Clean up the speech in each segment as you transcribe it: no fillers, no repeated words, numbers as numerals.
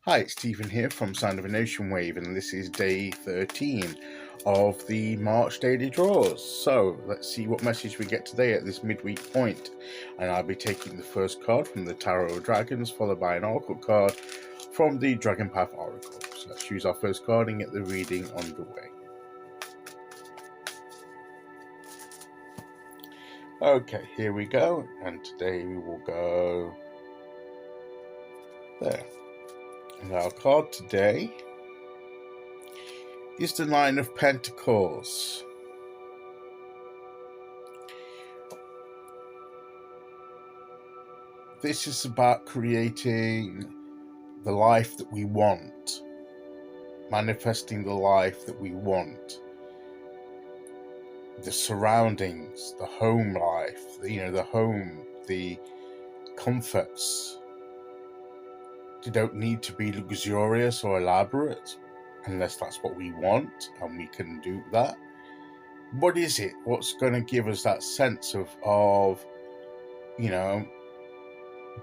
Hi, it's Stephen here from Sound of an Ocean Wave, and this is day 13 of the March daily draws. So let's see what message we get today at this midweek point. And I'll be taking the first card from the Tarot of Dragons, followed by an Oracle card from the Dragon Path Oracle. So let's choose our first card and get the reading underway. Okay, here we go, and today we will go there. And our card today is the Nine of Pentacles. This is about creating the life that we want, manifesting the life that we want, the surroundings, the home life, the home, the comforts. They don't need to be luxurious or elaborate unless that's what we want, and we can do that. What is it? What's going to give us that sense of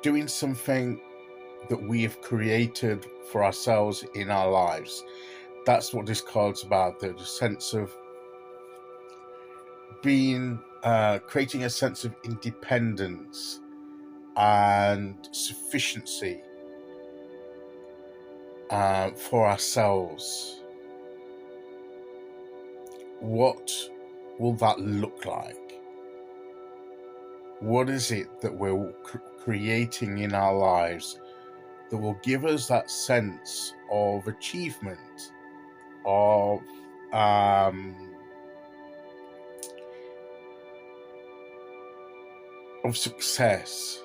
doing something that we have created for ourselves in our lives? That's what this card's about, the sense of creating a sense of independence and sufficiency for ourselves. What will that look like? What is it that we're creating in our lives that will give us that sense of achievement, of success?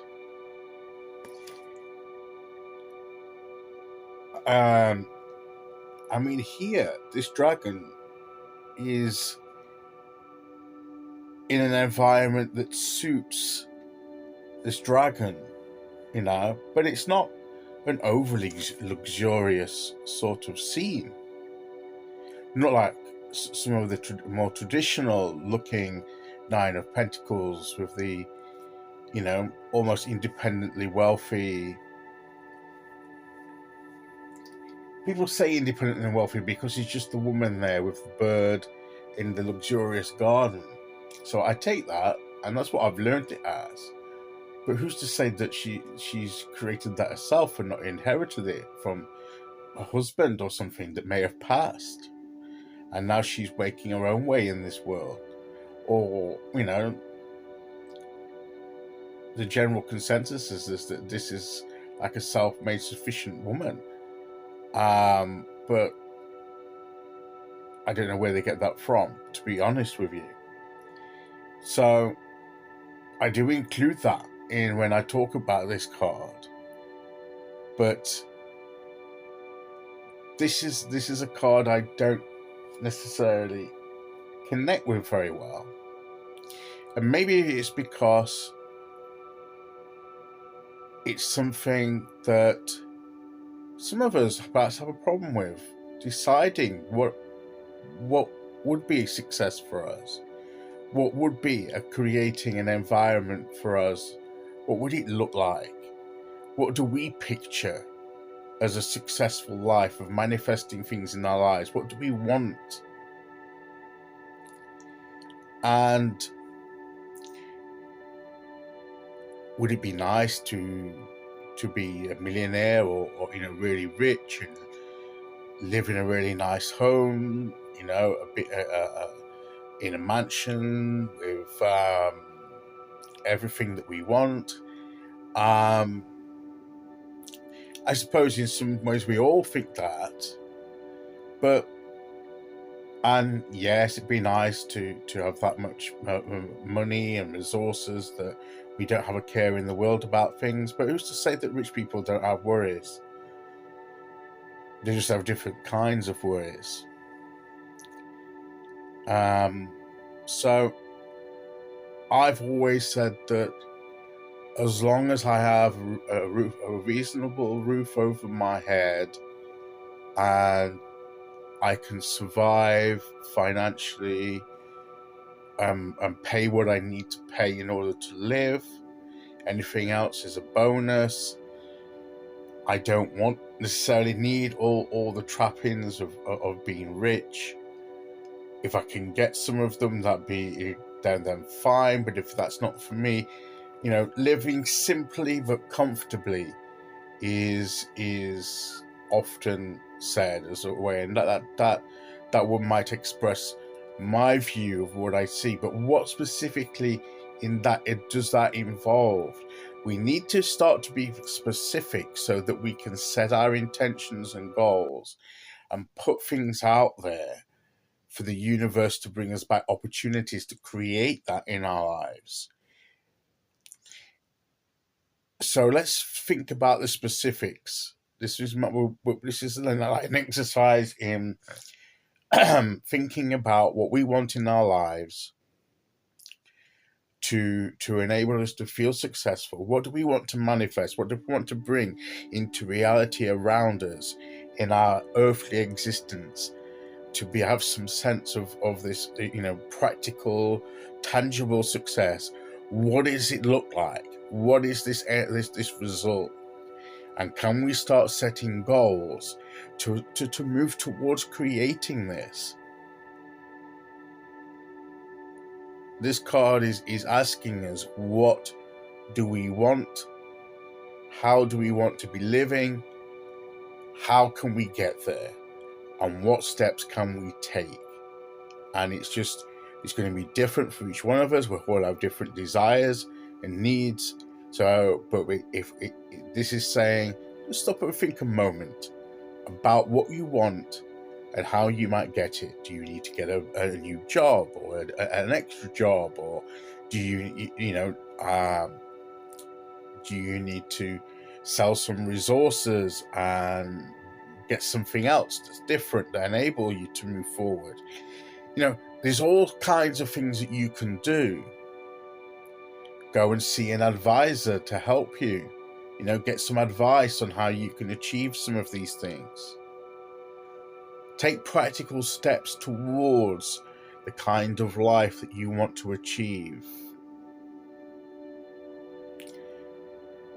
Here, this dragon is in an environment that suits this dragon, but it's not an overly luxurious sort of scene. Not like some of the more traditional looking Nine of Pentacles with the, almost independently wealthy. People say independent and wealthy because it's just the woman there with the bird in the luxurious garden. So I take that, and that's what I've learned it as. But who's to say that she's created that herself and not inherited it from a husband or something that may have passed, and now she's making her own way in this world? Or, the general consensus is that this is like a self-made sufficient woman. But I don't know where they get that from, to be honest with you. So I do include that in when I talk about this card. But this is a card I don't necessarily connect with very well. And maybe it's because it's something that some of us perhaps have a problem with, deciding what would be success for us, what would be creating an environment for us, what would it look like, what do we picture as a successful life of manifesting things in our lives, what do we want? And would it be nice to be a millionaire or really rich and live in a really nice home, in a mansion with everything that we want? I suppose in some ways we all think that, and yes, it'd be nice to have that much money and resources that we don't have a care in the world about things. But who's to say that rich people don't have worries? They just have different kinds of worries. So I've always said that as long as I have a reasonable roof over my head, and I can survive financially, and pay what I need to pay in order to live, anything else is a bonus. I don't want necessarily need all the trappings of being rich. If I can get some of them, that'd be then fine. But if that's not for me, living simply but comfortably is often said as a way, and that one might express my view of what I see. But what specifically in that does that involve? We need to start to be specific so that we can set our intentions and goals and put things out there for the universe to bring us back opportunities to create that in our lives. So let's think about the specifics. This is like an exercise in thinking about what we want in our lives to enable us to feel successful. What do we want to manifest? What do we want to bring into reality around us in our earthly existence? To have some sense of this, practical, tangible success. What does it look like? What is this result? And can we start setting goals to move towards creating this? This card is asking us, what do we want? How do we want to be living? How can we get there? And what steps can we take? And it's going to be different for each one of us. We'll all have different desires and needs. So, but if this is saying, just stop and think a moment about what you want and how you might get it. Do you need to get a new job or an extra job, or do you need to sell some resources and get something else that's different that enable you to move forward? There's all kinds of things that you can do. Go and see an advisor to help you. Get some advice on how you can achieve some of these things. Take practical steps towards the kind of life that you want to achieve.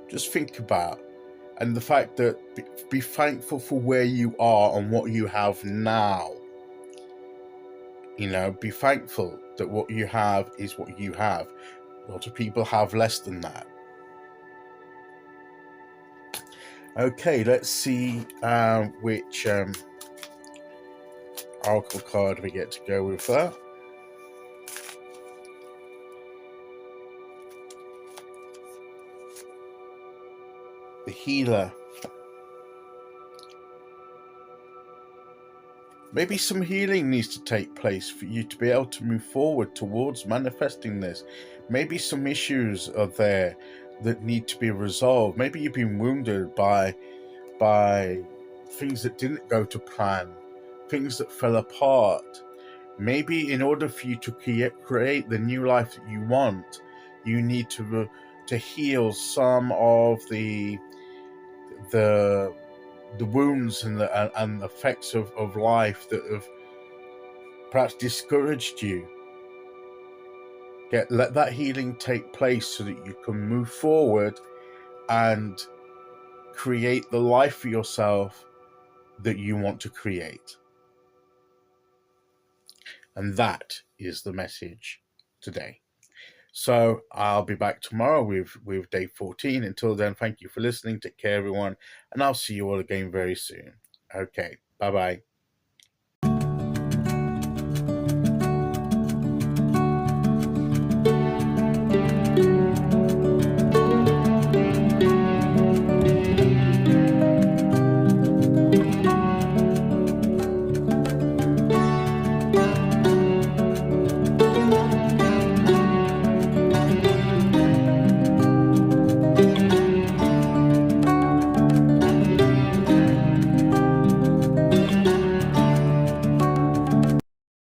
Just think about, and the fact that be thankful for where you are and what you have now. Be thankful that what you have is what you have. A lot of people have less than that. Okay, let's see which oracle card we get to go with that. The Healer. Maybe some healing needs to take place for you to be able to move forward towards manifesting this. Maybe some issues are there that need to be resolved. Maybe you've been wounded by things that didn't go to plan, things that fell apart. Maybe in order for you to create the new life that you want, you need to heal some of the wounds and the effects of life that have perhaps discouraged you. Let that healing take place so that you can move forward and create the life for yourself that you want to create. And that is the message today. So I'll be back tomorrow with day 14. Until then, thank you for listening. Take care, everyone. And I'll see you all again very soon. Okay. Bye-bye.